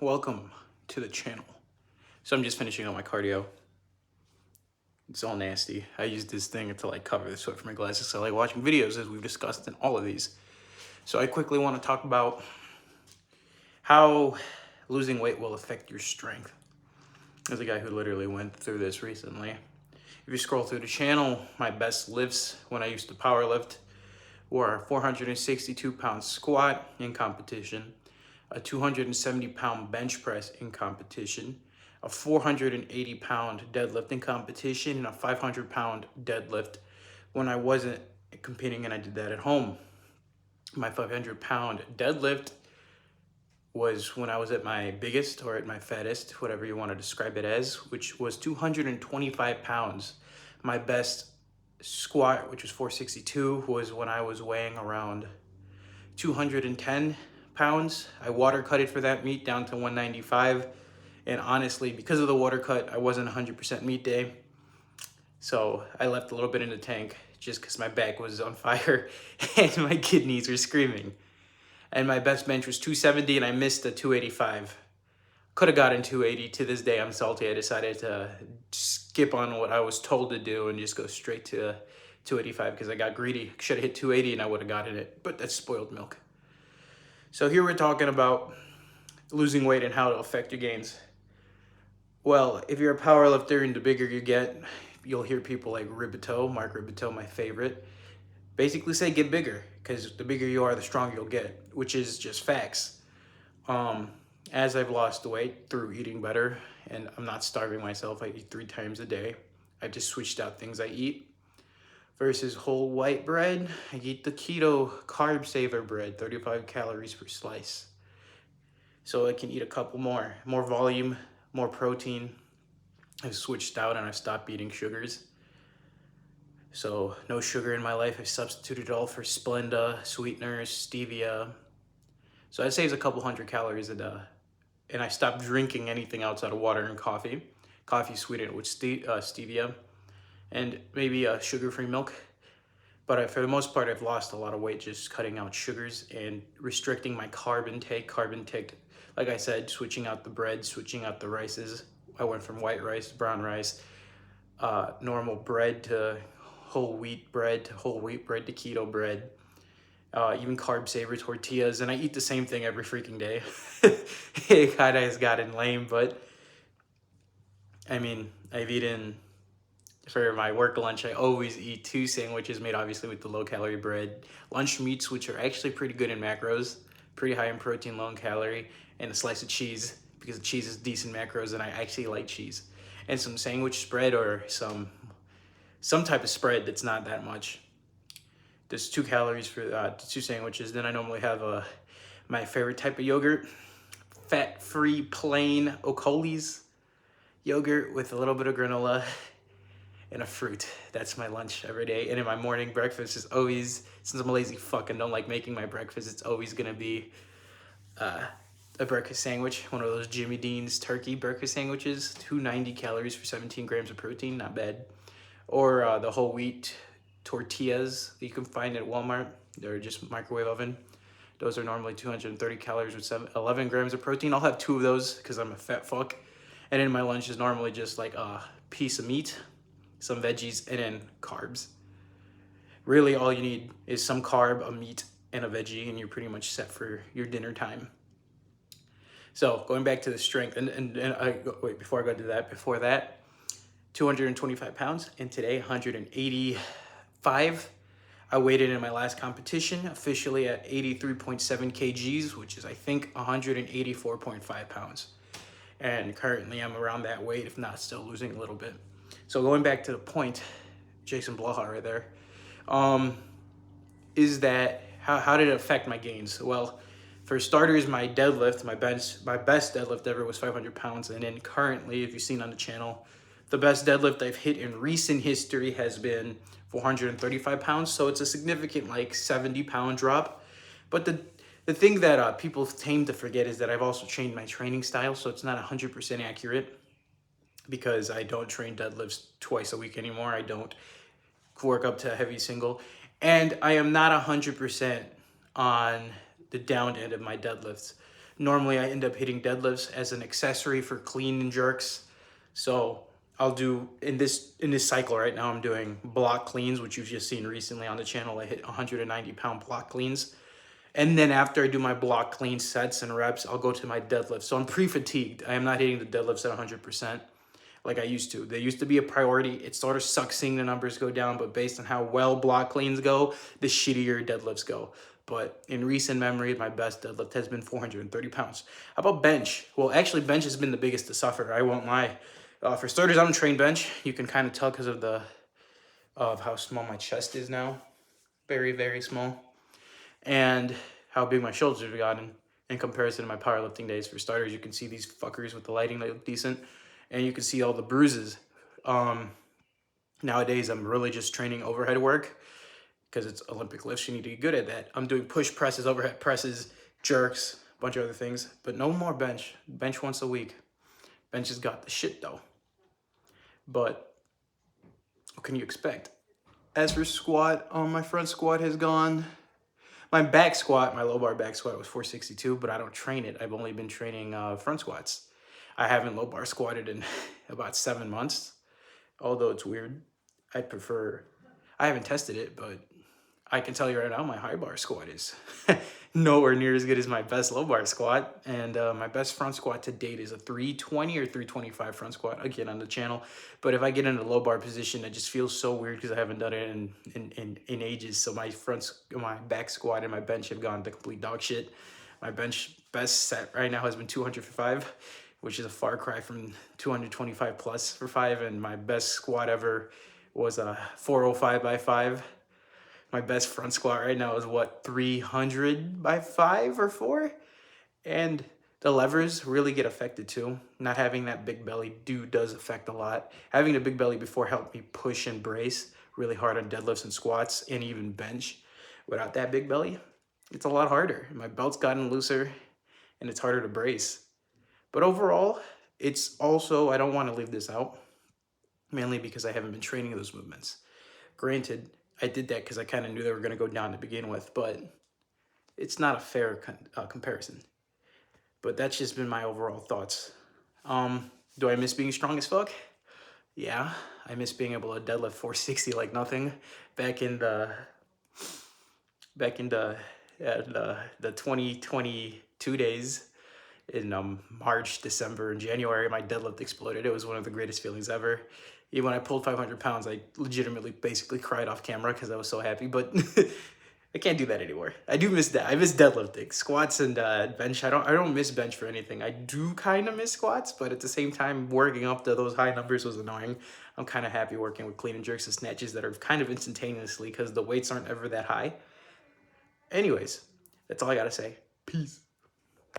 welcome to the channel. So I'm just finishing up my cardio. It's all nasty. I use this thing to like cover the sweat from my glasses. So I like watching videos, as we've discussed in all of these. So I quickly want to talk about how losing weight will affect your strength. There's a guy who literally went through this recently. If you scroll through the channel, my best lifts when I used to power lift were a 462 pound squat in competition, a 270 pound bench press in competition, a 480 pound deadlift in competition, and a 500 pound deadlift when I wasn't competing and I did that at home. My 500 pound deadlift was when I was at my biggest or at my fattest, whatever you want to describe it as, which was 225 pounds. My best squat, which was 462, was when I was weighing around 210 pounds. I water cut it for that meet down to 195. And honestly, because of the water cut, I wasn't 100% meet day. So I left a little bit in the tank just because my back was on fire and my kidneys were screaming. And my best bench was 270 and I missed the 285. Could have gotten 280. To this day, I'm salty. I decided to skip on what I was told to do and just go straight to 285 because I got greedy. Should have hit 280 and I would have gotten it, but that's spoiled milk. So here we're talking about losing weight and how it'll affect your gains. Well, if you're a power lifter and the bigger you get, you'll hear people like Riboteau, Mark Riboteau, my favorite, basically say get bigger because the bigger you are, the stronger you'll get, which is just facts. As I've lost weight through eating better, and I'm not starving myself, I eat 3 times a day. I just switched out things I eat. Versus whole white bread, I eat the keto carb saver bread, 35 calories per slice. So I can eat a couple more volume, more protein. I've switched out and I've stopped eating sugars. So no sugar in my life. I substituted it all for Splenda, sweeteners, stevia. So that saves a couple hundred calories a day. And I stopped drinking anything outside of water and coffee. Coffee sweetened with stevia and maybe sugar-free milk. But for the most part, I've lost a lot of weight just cutting out sugars and restricting my carb intake. Like I said, switching out the bread, switching out the rices. I went from white rice, brown rice, normal bread to whole wheat bread, to keto bread, even carb saver tortillas. And I eat the same thing every freaking day. It kind of has gotten lame, but I mean, I've eaten, for my work lunch, I always eat 2 sandwiches made obviously with the low calorie bread, lunch meats, which are actually pretty good in macros, pretty high in protein, low in calorie, and a slice of cheese because the cheese is decent macros and I actually like cheese, and some sandwich spread or some type of spread that's not that much. There's 2 calories for 2 sandwiches. Then I normally have my favorite type of yogurt, fat-free plain Okolis yogurt with a little bit of granola and a fruit. That's my lunch every day. And in my morning breakfast is always, since I'm a lazy fuck and don't like making my breakfast, it's always gonna be a breakfast sandwich, one of those Jimmy Dean's turkey breakfast sandwiches, 290 calories for 17 grams of protein, not bad. Or the whole wheat tortillas that you can find at Walmart. They're just microwave oven. Those are normally 230 calories with 11 grams of protein. I'll have 2 of those because I'm a fat fuck. And then my lunch is normally just like a piece of meat, some veggies, and then carbs. Really all you need is some carb, a meat, and a veggie, and you're pretty much set for your dinner time. So going back to the strength, before I go to that, before that, 225 pounds, and today 185. I weighed in my last competition, officially at 83.7 kgs, which is I think 184.5 pounds. And currently I'm around that weight, if not still losing a little bit. So going back to the point, Jason Bloha right there, is that how did it affect my gains? Well, for starters, my deadlift, my best deadlift ever was 500 pounds. And then currently, if you've seen on the channel, the best deadlift I've hit in recent history has been 435 pounds. So it's a significant like 70-pound drop. But the thing that people tend to forget is that I've also changed my training style. So it's not 100% accurate because I don't train deadlifts twice a week anymore. I don't work up to a heavy single. And I am not 100% on the down end of my deadlifts. normally I end up hitting deadlifts as an accessory for clean and jerks. So I'll do in this cycle right now, I'm doing block cleans, which you've just seen recently on the channel. I hit 190-pound block cleans. And then after I do my block clean sets and reps, I'll go to my deadlift. So I'm pre-fatigued. I am not hitting the deadlifts at 100% like I used to. They used to be a priority. It sort of sucks seeing the numbers go down, but based on how well block cleans go, the shittier deadlifts go. But in recent memory, my best deadlift has been 430 pounds. How about bench? Well, actually, bench has been the biggest to suffer. I won't lie. For starters, I don't train bench. You can kind of tell because of how small my chest is now. Very, very small. And how big my shoulders have gotten in comparison to my powerlifting days. For starters, you can see these fuckers with the lighting, they look decent. And you can see all the bruises. Nowadays, I'm really just training overhead work because it's Olympic lifts. You need to get good at that. I'm doing push presses, overhead presses, jerks, a bunch of other things. But no more bench. Bench once a week. Bench has got the shit, though. But what can you expect? As for squat, my front squat has gone... My back squat, my low bar back squat was 462, but I don't train it. I've only been training front squats. I haven't low bar squatted in about 7 months, although it's weird. I haven't tested it, but I can tell you right now, my high bar squat is nowhere near as good as my best low bar squat. And my best front squat to date is a 320 or 325 front squat, again, on the channel. But if I get into low bar position, it just feels so weird because I haven't done it in ages. So my back squat and my bench have gone to complete dog shit. My bench best set right now has been 200 for 5, which is a far cry from 225 plus for 5. And my best squat ever was a 405 by 5. My best front squat right now is what, 300 by 5 or 4? And the levers really get affected too. Not having that big belly does affect a lot. Having a big belly before helped me push and brace really hard on deadlifts and squats and even bench. Without that big belly, it's a lot harder. My belt's gotten looser and it's harder to brace. But overall, it's also, I don't want to leave this out, mainly because I haven't been training those movements. Granted, I did that because I kind of knew they were going to go down to begin with, but it's not a fair comparison. But that's just been my overall thoughts. Do I miss being strong as fuck? Yeah, I miss being able to deadlift 460 like nothing. Back in the 2022 days in March, December, and January, my deadlift exploded. It was one of the greatest feelings ever. Even when I pulled 500 pounds, I legitimately basically cried off camera because I was so happy, but I can't do that anymore. I do miss that. I miss deadlifting. Squats and bench, I don't miss bench for anything. I do kind of miss squats, but at the same time, working up to those high numbers was annoying. I'm kind of happy working with clean and jerks and snatches that are kind of instantaneously because the weights aren't ever that high. Anyways, that's all I gotta say. Peace.